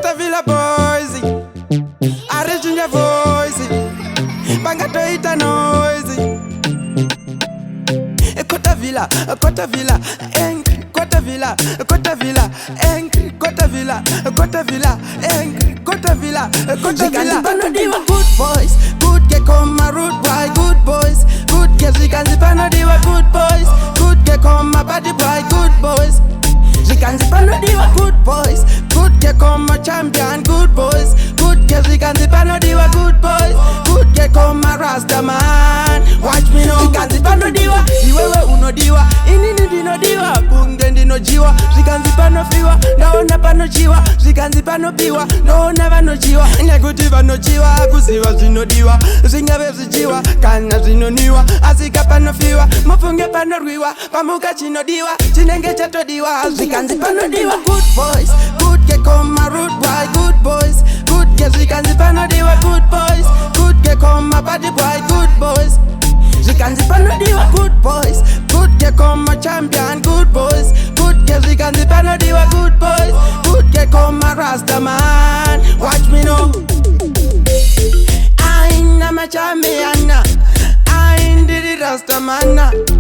Kota Villa boys, Arjunja voice, Bangatoita noisy. Kota Villa, angry, Kota Villa, angry, Kota Villa, angry, Kota Villa. Zikanzipano good boys, good get come rude boy, good boys, good get zikanzipano good boys, good get come body boy, good boys. Zikanzipano good boys, good get come champion, good boys, good get zikanzipano good boys, good get come rasta man. Watch me now, zikanzipano iwewe unodiwa, inini dinodiwa, bunge ndinojiwa, zikanzipano fiwa, naona pano chiwa, zikanzipano piwa, naona vano chiwa, nekuti vano chiwa, kuziva zinodiwa, zingave zichiwa, kana zinoniwa, asika pano fiwa, mafunge pano rwiwa, pamuka chinodiwa, chinenge chatodiwa, zikanzipano good boys, good get come rude boy, good boys, good get zikanzipano good boys, good get come body boy, good boys. Zikanzipano good boys, good get come champion, good boys, good get zikanzipano good boys, good get come rasta man. Watch me now, I ain't a champion, I ain't the rasta man.